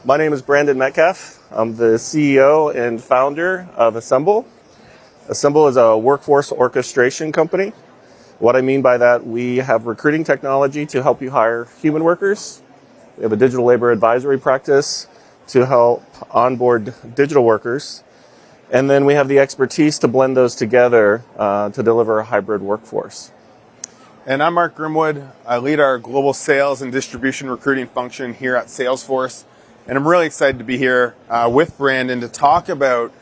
My name is Brandon Metcalf. I'm the CEO and founder of Asymbl. Asymbl is a workforce orchestration company. What I mean by that, we have recruiting technology to help you hire human workers. We have a digital labor advisory practice to help onboard digital workers. And then we have the expertise to blend those together to deliver a hybrid workforce. And I'm Mark Grimwood. I lead our global sales and distribution recruiting function here at Salesforce. And I'm really excited to be here with Brandon to talk about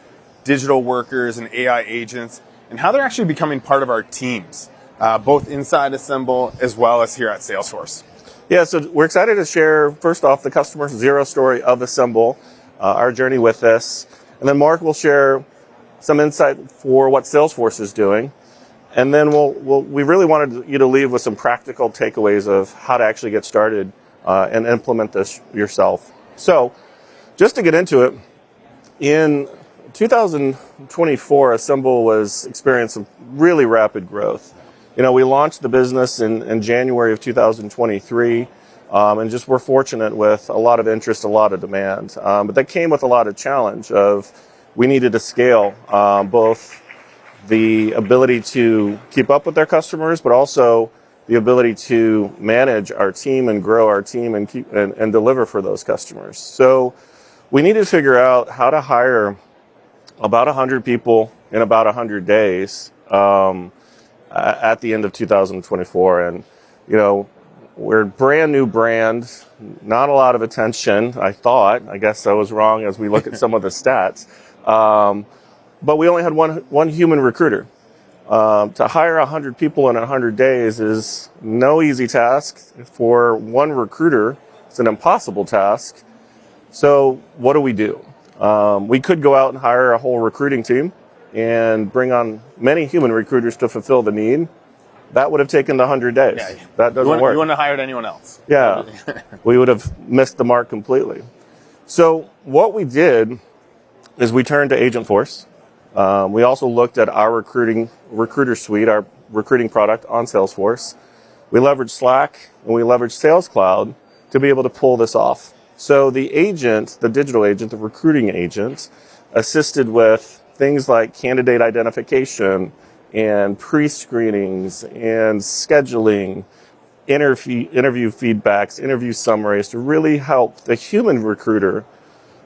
digital workers and AI agents and how they're actually becoming part of our teams, both inside Asymbl as well as here at Salesforce. Yeah, so we're excited to share, first off, the customer zero story of Asymbl, our journey with this. And then Mark will share some insight for what Salesforce is doing. And then we really wanted you to leave with some practical takeaways of how to actually get started and implement this yourself. So just to get into it, in 2024, Asymbl was experiencing really rapid growth. You know, we launched the business in January of 2023, and just we're fortunate with a lot of interest, a lot of demand. But that came with a lot of challenge of we needed to scale both the ability to keep up with their customers, but also the ability to manage our team and grow our team and deliver for those customers. So we needed to figure out how to hire about 100 people in about 100 days at the end of 2024. And, you know, we're a brand new brand, not a lot of attention, I thought. I guess I was wrong as we look at some of the stats. But we only had one human recruiter. To hire 100 people in 100 days is no easy task. For one recruiter, it's an impossible task. So what do? We could go out and hire a whole recruiting team and bring on many human recruiters to fulfill the need. That would have taken the 100 days. Yeah. That doesn't work. You wouldn't have hired anyone else. Yeah, we would have missed the mark completely. So what we did is we turned to Agentforce. We also looked at our recruiter suite, our recruiting product on Salesforce. We leveraged Slack and we leveraged Sales Cloud to be able to pull this off. So the agent, the digital agent, the recruiting agent, assisted with things like candidate identification and pre-screenings and scheduling, interview feedbacks, interview summaries to really help the human recruiter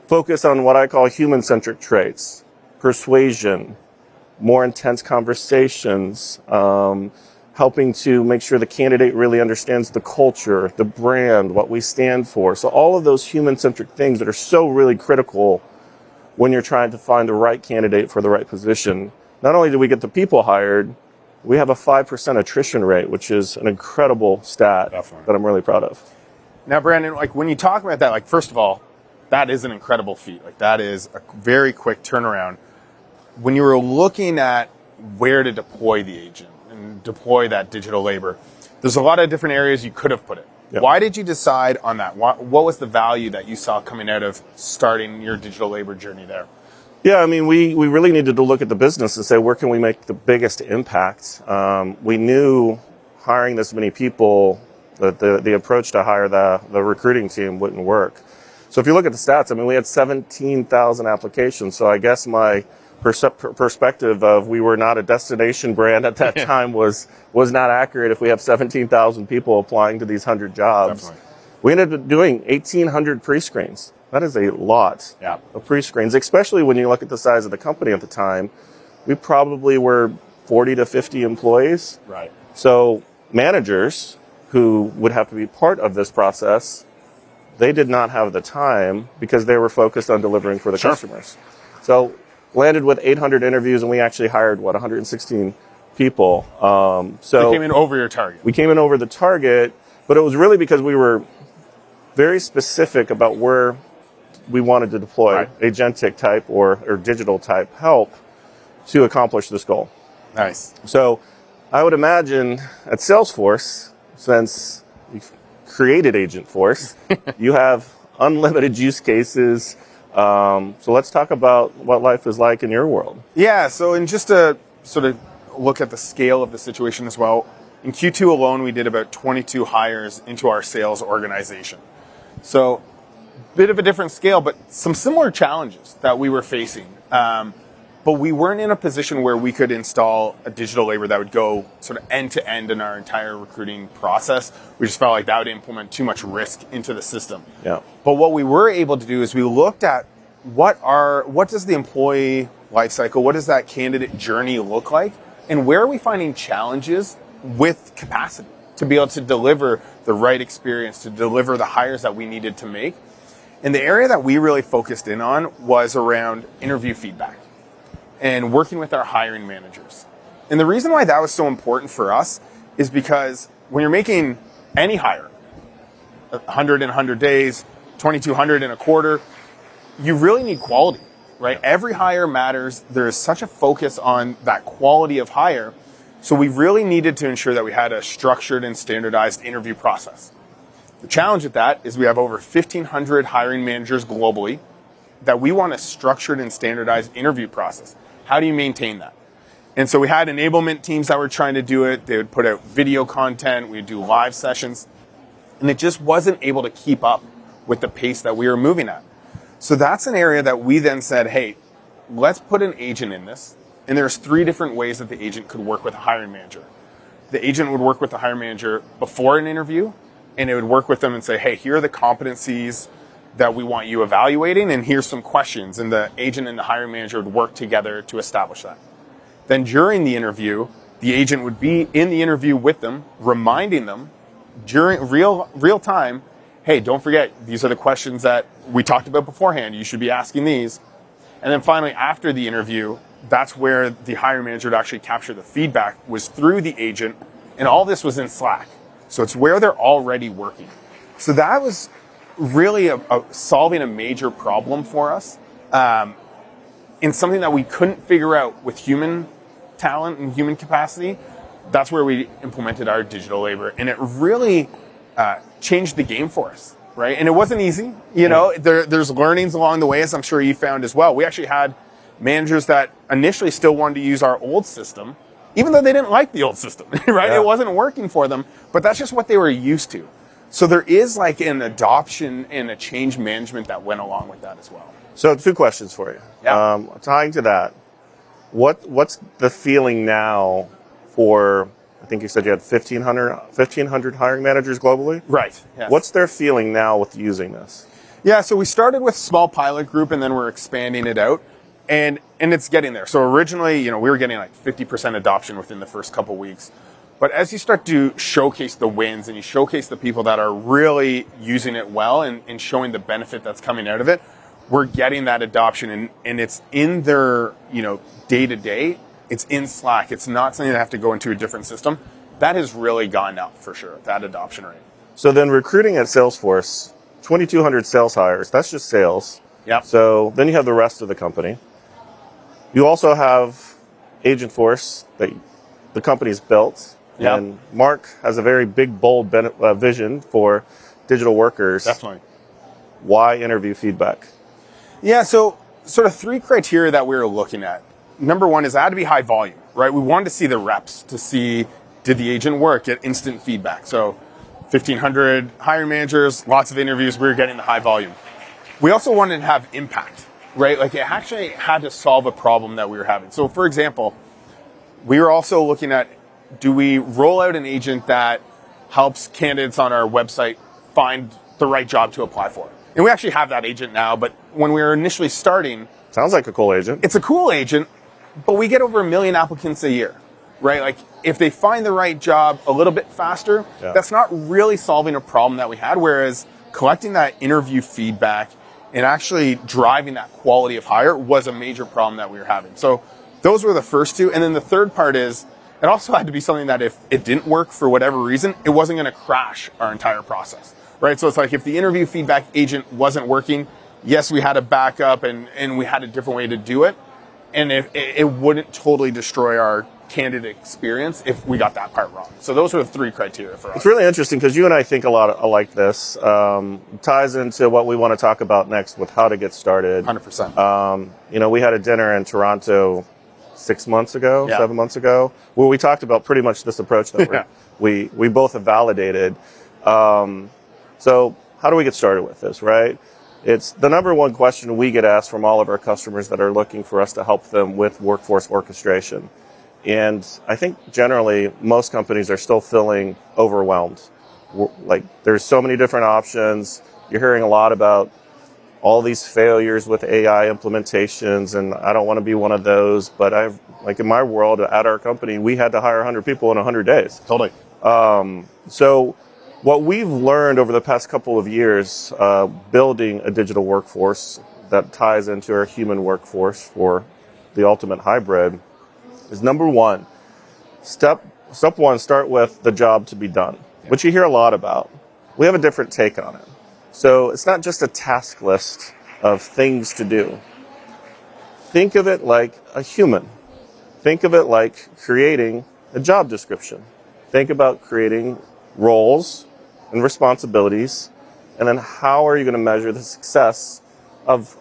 focus on what I call human-centric traits. Persuasion, more intense conversations, helping to make sure the candidate really understands the culture, the brand, what we stand for. So all of those human-centric things that are so really critical when you're trying to find the right candidate for the right position. Not only do we get the people hired, we have a 5% attrition rate, which is an incredible stat Definitely. That I'm really proud of. Now, Brandon, like when you talk about that, like first of all, that is an incredible feat. Like that is a very quick turnaround. When you were looking at where to deploy the agent and deploy that digital labor, there's a lot of different areas you could have put it. Yep. Why did you decide on that? What was the value that you saw coming out of starting your digital labor journey there? Yeah, I mean, we really needed to look at the business and say, where can we make the biggest impact? We knew hiring this many people, that the approach to hire the recruiting team wouldn't work. So if you look at the stats, I mean, we had 17,000 applications. So I guess my perspective of we were not a destination brand at that time was not accurate if we have 17,000 people applying to these 100 jobs. Definitely. We ended up doing 1,800 pre-screens. That is a lot of pre-screens, especially when you look at the size of the company at the time. We probably were 40 to 50 employees. Right. So managers who would have to be part of this process, they did not have the time because they were focused on delivering for the customers. So landed with 800 interviews, and we actually hired, 116 people. So you came in over your target. We came in over the target, but it was really because we were very specific about where we wanted to deploy agentic type or digital type help to accomplish this goal. Nice. So I would imagine at Salesforce, since you've created Agentforce, you have unlimited use cases. So let's talk about what life is like in your world. Yeah, so in just to sort of look at the scale of the situation as well, in Q2 alone, we did about 22 hires into our sales organization. So bit of a different scale, but some similar challenges that we were facing. But we weren't in a position where we could install a digital labor that would go sort of end to end in our entire recruiting process. We just felt like that would implement too much risk into the system. Yeah. But what we were able to do is we looked at what does the employee lifecycle, what does that candidate journey look like, and where are we finding challenges with capacity to be able to deliver the right experience, to deliver the hires that we needed to make. And the area that we really focused in on was around interview feedback and working with our hiring managers. And the reason why that was so important for us is because when you're making any hire, 100 in 100 days, 2,200 in a quarter, you really need quality, right? Every hire matters. There's such a focus on that quality of hire. So we really needed to ensure that we had a structured and standardized interview process. The challenge with that is we have over 1,500 hiring managers globally that we want a structured and standardized interview process. How do you maintain that? And so we had enablement teams that were trying to do it. They would put out video content. We'd do live sessions. And it just wasn't able to keep up with the pace that we were moving at. So that's an area that we then said, hey, let's put an agent in this. And there's 3 different ways that the agent could work with a hiring manager. The agent would work with the hiring manager before an interview, and it would work with them and say, hey, here are the competencies that we want you evaluating, and here's some questions. And the agent and the hiring manager would work together to establish that. Then during the interview, the agent would be in the interview with them, reminding them during real time, hey, don't forget, these are the questions that we talked about beforehand. You should be asking these. And then finally, after the interview, that's where the hiring manager would actually capture the feedback, was through the agent, and all this was in Slack. So it's where they're already working. So that was really solving a major problem for us, in something that we couldn't figure out with human talent and human capacity. That's where we implemented our digital labor, and it really changed the game for us, right? And it wasn't easy. You know, there's learnings along the way, as I'm sure you found as well. We actually had managers that initially still wanted to use our old system, even though they didn't like the old system, right? Yeah. It wasn't working for them, but that's just what they were used to. So there is like an adoption and a change management that went along with that as well. So 2 questions for you. Yeah. Tying to that, what's the feeling now for, I think you said you had 1,500 hiring managers globally? Right. Yes. What's their feeling now with using this? Yeah, so we started with small pilot group, and then we're expanding it out, and it's getting there. So originally, we were getting like 50% adoption within the first couple weeks. But as you start to showcase the wins and you showcase the people that are really using it well and showing the benefit that's coming out of it, we're getting that adoption, and it's in their, day-to-day. It's in Slack. It's not something that have to go into a different system. That has really gone up for sure, that adoption rate. So then recruiting at Salesforce, 2,200 sales hires, that's just sales. Yep. So then you have the rest of the company. You also have Agentforce that the company's built. Yep. And Mark has a very big, bold vision for digital workers. Definitely. Why interview feedback? Yeah, so sort of 3 criteria that we were looking at. Number 1 is it had to be high volume, right? We wanted to see the reps to see, did the agent work, get instant feedback. So 1,500 hiring managers, lots of interviews, we were getting the high volume. We also wanted to have impact, right? Like it actually had to solve a problem that we were having. So for example, we were also looking at, do we roll out an agent that helps candidates on our website find the right job to apply for? And we actually have that agent now, but when we were initially starting... Sounds like a cool agent. It's a cool agent, but we get over 1 million applicants a year, right? Like if they find the right job a little bit faster, that's not really solving a problem that we had, whereas collecting that interview feedback and actually driving that quality of hire was a major problem that we were having. So those were the first 2. And then the third part is, it also had to be something that if it didn't work for whatever reason, it wasn't going to crash our entire process, right? So it's like if the interview feedback agent wasn't working, yes, we had a backup and we had a different way to do it. And if it wouldn't totally destroy our candidate experience if we got that part wrong. So those are the 3 criteria for us. It's really interesting because you and I think a lot alike this. Ties into what we want to talk about next with how to get started. 100%. We had a dinner in Toronto 6 months ago, Yeah. 7 months ago, where we talked about pretty much this approach that we both have validated. So how do we get started with this, right? It's the number one question we get asked from all of our customers that are looking for us to help them with workforce orchestration. And I think generally most companies are still feeling overwhelmed. Like there's so many different options. You're hearing a lot about all these failures with AI implementations, and I don't want to be one of those, but like in my world at our company, we had to hire 100 people in 100 days. Totally. So what we've learned over the past couple of years, building a digital workforce that ties into our human workforce for the ultimate hybrid, is number one, step one, start with the job to be done, which you hear a lot about. We have a different take on it. So it's not just a task list of things to do. Think of it like a human. Think of it like creating a job description. Think about creating roles and responsibilities, and then how are you going to measure the success of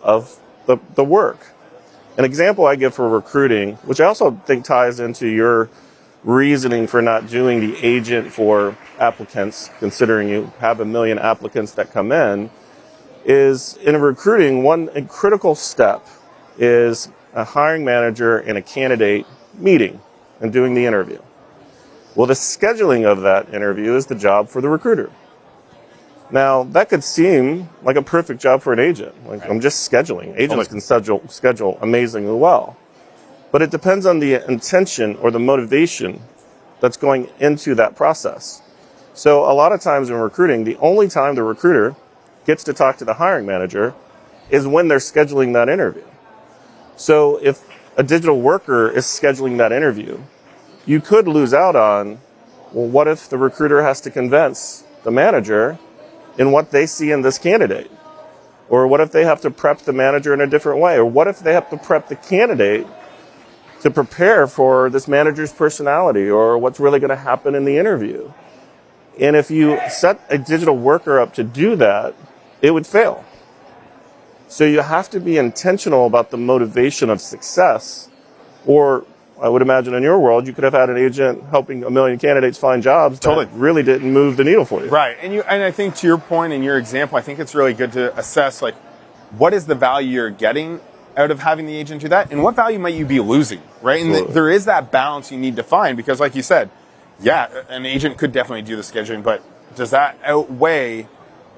the work? An example I give for recruiting, which I also think ties into your reasoning for not doing the agent for applicants, considering you have 1 million applicants that come in, is in recruiting, one critical step is a hiring manager and a candidate meeting and doing the interview. Well, the scheduling of that interview is the job for the recruiter. Now, that could seem like a perfect job for an agent. Like, I'm just scheduling. Agents can schedule amazingly well. But it depends on the intention or the motivation that's going into that process. So a lot of times in recruiting, the only time the recruiter gets to talk to the hiring manager is when they're scheduling that interview. So if a digital worker is scheduling that interview, you could lose out on, well, what if the recruiter has to convince the manager in what they see in this candidate? Or what if they have to prep the manager in a different way? Or what if they have to prep the candidate to prepare for this manager's personality or what's really going to happen in the interview? And if you set a digital worker up to do that, it would fail. So you have to be intentional about the motivation of success. Or I would imagine in your world, you could have had an agent helping 1 million candidates find jobs that really didn't move the needle for you. Right. And I think to your point and your example, I think it's really good to assess, like, what is the value you're getting out of having the agent do that, and what value might you be losing, right? And there is that balance you need to find, because like you said, yeah, an agent could definitely do the scheduling, but does that outweigh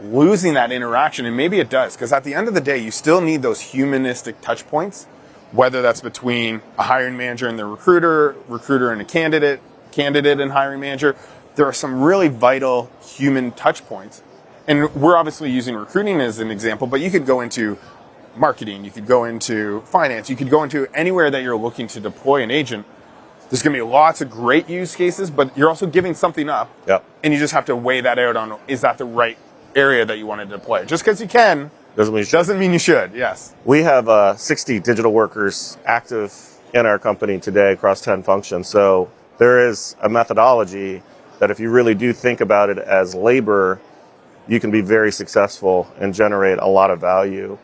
losing that interaction? And maybe it does, because at the end of the day, you still need those humanistic touch points, whether that's between a hiring manager and the recruiter and a candidate and hiring manager. There are some really vital human touch points. And we're obviously using recruiting as an example, but you could go into marketing, you could go into finance, you could go into anywhere that you're looking to deploy an agent. There's going to be lots of great use cases, but you're also giving something up. Yep. And you just have to weigh that out on, is that the right area that you want to deploy? Just because you can doesn't mean you should. Yes. We have 60 digital workers active in our company today across 10 functions. So there is a methodology that if you really do think about it as labor, you can be very successful and generate a lot of value.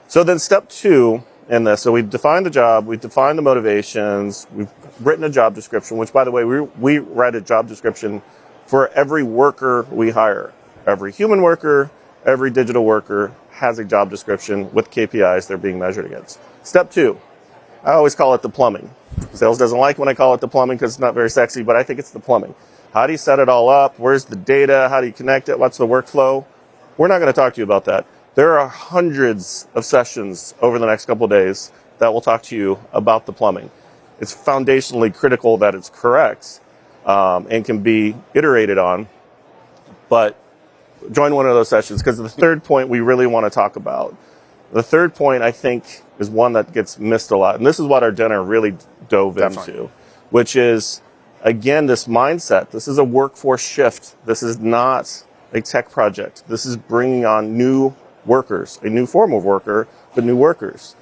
So then step 2 in this, so we've defined the job, we've defined the motivations, we've written a job description, which, by the way, we write a job description for every worker we hire. Every human worker, every digital worker has a job description with KPIs they're being measured against. Step 2, I always call it the plumbing. Sales doesn't like when I call it the plumbing because it's not very sexy, but I think it's the plumbing. How do you set it all up? Where's the data? How do you connect it? What's the workflow? We're not going to talk to you about that. There are hundreds of sessions over the next couple of days that will talk to you about the plumbing. It's foundationally critical that it's correct and can be iterated on. But join one of those sessions, because the third point we really want to talk about. The third point, I think, is one that gets missed a lot. And this is what our dinner really dove into, which is, again, this mindset. This is a workforce shift. This is not a tech project. This is bringing on new workers, a new form of worker, but new workers.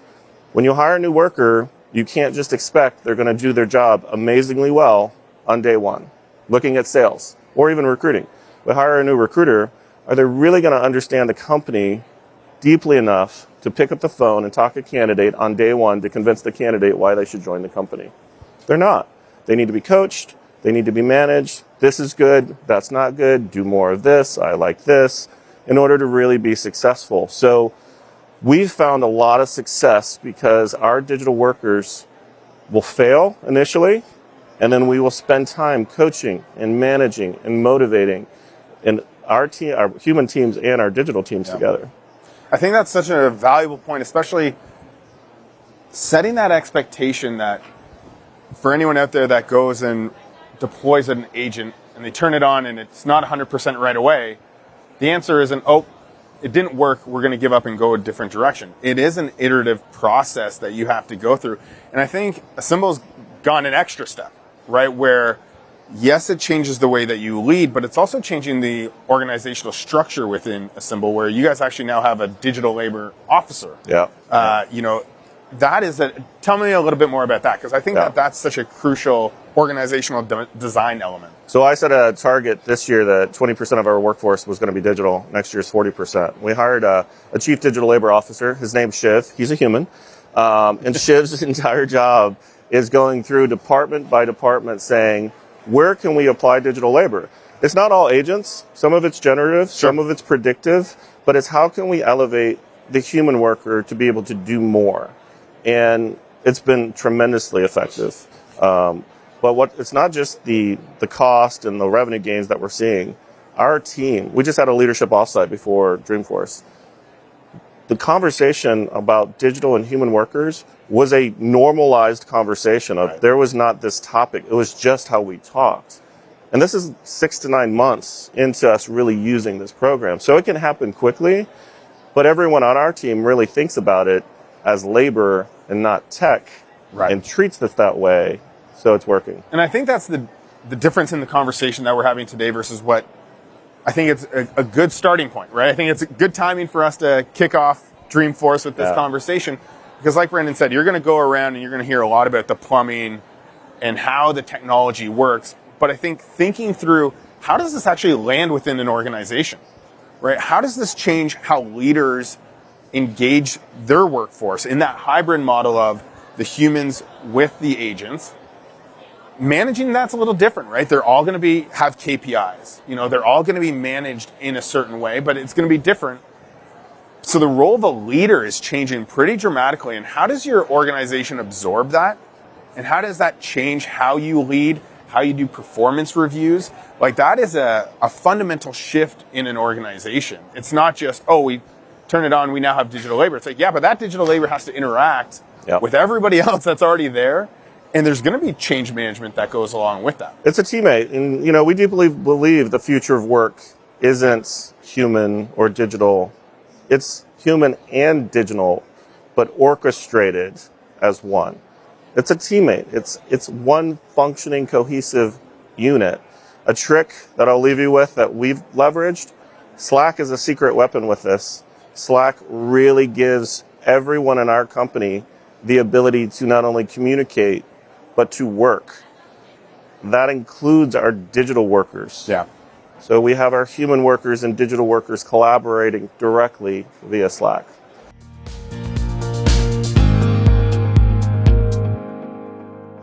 When you hire a new worker, you can't just expect they're going to do their job amazingly well on day one. Looking at sales or even recruiting. We hire a new recruiter. Are they really going to understand the company deeply enough to pick up the phone and talk to a candidate on day one to convince the candidate why they should join the company? They're not. They need to be coached. They need to be managed. This is good. That's not good. Do more of this. I like this, in order to really be successful. So We've found a lot of success because our digital workers will fail initially, and then we will spend time coaching and managing and motivating and our team, our human teams and our digital teams together. I think that's such a valuable point, especially setting that expectation that for anyone out there that goes and deploys an agent and they turn it on and it's not 100% right away, the answer isn't, oh, it didn't work, we're going to give up and go a different direction. It is an iterative process that you have to go through. And I think Asymbl's gone an extra step, right? Where, yes, it changes the way that you lead, but it's also changing the organizational structure within Asymbl, where you guys actually now have a digital labor officer. Yeah. You know, that is tell me a little bit more about that, because I think that that's such a crucial organizational design element. So I set a target this year that 20% of our workforce was going to be digital. Next year's 40%. We hired a chief digital labor officer. His name's Shiv. He's a human. And Shiv's entire job is going through department by department saying, where can we apply digital labor? It's not all agents. Some of it's generative, some of it's predictive, but it's how can we elevate the human worker to be able to do more? And it's been tremendously effective. But it's not just the cost and the revenue gains that we're seeing. Our team, we just had a leadership offsite before Dreamforce. The conversation about digital and human workers was a normalized conversation of there was not this topic. It was just how we talked. And this is 6 to 9 months into us really using this program. So it can happen quickly, but everyone on our team really thinks about it as labor and not tech and treats it that way. So it's working. And I think that's the difference in the conversation that we're having today versus what I think it's a good starting point, right? I think it's a good timing for us to kick off Dreamforce with this conversation. Because like Brandon said, you're going to go around and you're going to hear a lot about the plumbing and how the technology works. But I think thinking through, how does this actually land within an organization, right? How does this change how leaders engage their workforce in that hybrid model of the humans with the agents? Managing that's a little different, right? They're all going to have KPIs. You know, they're all going to be managed in a certain way, but it's going to be different. So the role of a leader is changing pretty dramatically. And how does your organization absorb that? And how does that change how you lead, how you do performance reviews? Like, that is a fundamental shift in an organization. It's not just, oh, we turn it on, we now have digital labor. It's like, yeah, but that digital labor has to interact with everybody else that's already there. And there's going to be change management that goes along with that. It's a teammate. And, you know, we deeply believe the future of work isn't human or digital. It's human and digital, but orchestrated as one. It's a teammate. It's one functioning, cohesive unit. A trick that I'll leave you with that we've leveraged, Slack is a secret weapon with this. Slack really gives everyone in our company the ability to not only communicate, but to work. That includes our digital workers. Yeah. So we have our human workers and digital workers collaborating directly via Slack.